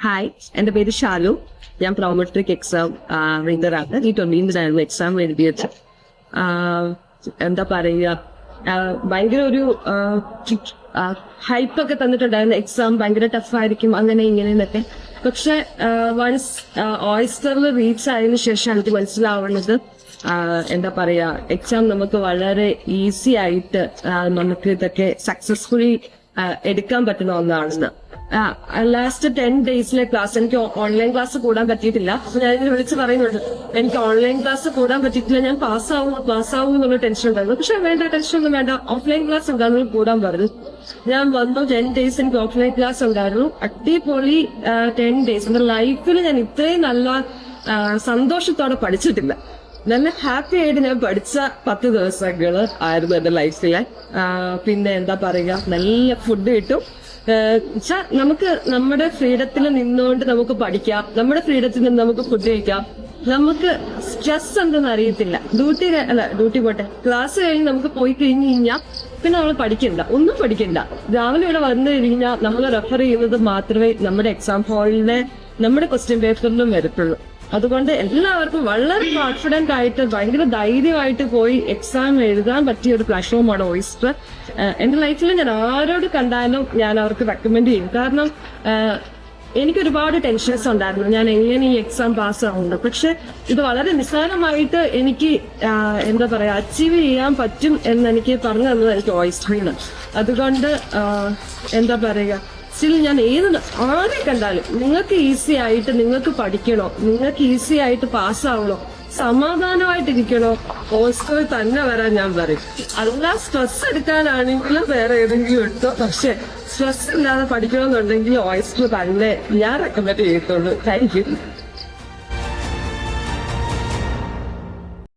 Hi, എന്റെ പേര് ഷാലു. ഞാൻ പ്രോമെട്രിക് എക്സാം റീഡറാണ്. ഈ 20th എക്സാം എഴുതിയത്. എന്താ പറയുക, ഭയങ്കര ഒരു ഹൈപ്പൊക്കെ തന്നിട്ടുണ്ടായിരുന്നു. എക്സാം ഭയങ്കര ടഫായിരിക്കും അങ്ങനെ ഇങ്ങനെയെന്നൊക്കെ. പക്ഷെ വൺസ് ഓയിസ്റ്ററിൽ റീച്ച് ആയതിനു ശേഷം എനിക്ക് മനസ്സിലാവുന്നത് എന്താ പറയാ, എക്സാം നമുക്ക് വളരെ ഈസി ആയിട്ട് നമുക്ക് ഇതൊക്കെ സക്സസ്ഫുള്ളി എടുക്കാൻ പറ്റുന്ന ഒന്നാണെന്ന്. ലാസ്റ്റ് 10 days ക്ലാസ് എനിക്ക് ഓൺലൈൻ ക്ലാസ് കൂടാൻ പറ്റിയിട്ടില്ല. അപ്പൊ ഞാൻ വിളിച്ച് പറയുന്നുണ്ട്, എനിക്ക് ഓൺലൈൻ ക്ലാസ് കൂടാൻ പറ്റിയിട്ടില്ല, ഞാൻ പാസ്സാവും എന്നുള്ള ടെൻഷൻ ഉണ്ടായിരുന്നു. പക്ഷെ വേണ്ട, ടെൻഷൻ ഒന്നും വേണ്ട, ഓഫ്ലൈൻ ക്ലാസ് ഉണ്ടായിരുന്നു, കൂടാൻ പറഞ്ഞു. ഞാൻ വന്നു 10 days എനിക്ക് ഓഫ്ലൈൻ ക്ലാസ് ഉണ്ടായിരുന്നു. അടിപൊളി 10 days. എന്റെ ലൈഫിൽ ഞാൻ ഇത്രയും നല്ല സന്തോഷത്തോടെ പഠിച്ചിട്ടില്ല. നല്ല ഹാപ്പി ആയിട്ട് ഞാൻ പഠിച്ച 10 ദിവസങ്ങൾ ആയിരുന്നു എന്റെ ലൈഫിലെ. പിന്നെ എന്താ പറയുക, നല്ല ഫുഡ് കിട്ടും. നമുക്ക് നമ്മുടെ ഫ്രീഡത്തിൽ നിന്നുകൊണ്ട് നമുക്ക് പഠിക്കാം, നമ്മുടെ ഫ്രീഡത്തിൽ നിന്ന് നമുക്ക് ഫുഡ് കഴിക്കാം. നമുക്ക് സ്ട്രെസ് എന്തെന്ന് അറിയത്തില്ല. ഡ്യൂട്ടി പോട്ടെ, ക്ലാസ് കഴിഞ്ഞ് നമുക്ക് പോയി കഴിഞ്ഞ് കഴിഞ്ഞാൽ പിന്നെ നമ്മൾ പഠിക്കണ്ട, ഒന്നും പഠിക്കണ്ട. രാവിലെ ഇവിടെ വന്നു കഴിഞ്ഞാൽ നമ്മൾ റെഫർ ചെയ്യുന്നത് മാത്രമേ നമ്മുടെ എക്സാം ഹാളിലെ നമ്മുടെ ക്വസ്റ്റ്യൻ പേപ്പറിലും വരത്തുള്ളൂ. അതുകൊണ്ട് എല്ലാവർക്കും വളരെ കോൺഫിഡന്റ് ആയിട്ട് ഭയങ്കര ധൈര്യമായിട്ട് പോയി എക്സാം എഴുതാൻ പറ്റിയ ഒരു പ്ലാറ്റ്ഫോമാണ് ഓയിസ്റ്റർ. എന്റെ ലൈഫിൽ ഞാൻ ആരോട് കണ്ടാലും ഞാൻ അവർക്ക് റെക്കമെൻഡ് ചെയ്യും. കാരണം എനിക്ക് ഒരുപാട് ടെൻഷൻസ് ഉണ്ടായിരുന്നു, ഞാൻ എങ്ങനെ ഈ എക്സാം പാസ്സാവുന്നത്. പക്ഷെ ഇത് വളരെ നിസ്സാരമായിട്ട് എനിക്ക് എന്താ പറയാ അച്ചീവ് ചെയ്യാൻ പറ്റും എന്ന് എനിക്ക് പറഞ്ഞു തന്നത് എനിക്ക് ഓയിസ്റ്ററിന്. അതുകൊണ്ട് എന്താ പറയുക, സ്റ്റിൽ ഞാൻ ആരെ കണ്ടാലും നിങ്ങൾക്ക് ഈസി ആയിട്ട് നിങ്ങൾക്ക് പഠിക്കണോ, നിങ്ങൾക്ക് ഈസി ആയിട്ട് പാസ്സാവണോ, സമാധാനമായിട്ടിരിക്കണോ, ഓയിസ്റ്ററിൽ തന്നെ വരാൻ ഞാൻ പറയും. അല്ല സ്ട്രെസ് എടുക്കാനാണെങ്കിലും വേറെ ഏതെങ്കിലും എടുത്തോ, പക്ഷെ സ്ട്രെസ് ഇല്ലാതെ പഠിക്കണമെന്നുണ്ടെങ്കിൽ ഓയിസ്റ്റർ തന്നെ ഞാൻ റെക്കമെൻഡ് ചെയ്യത്തുള്ളൂ. Thank you.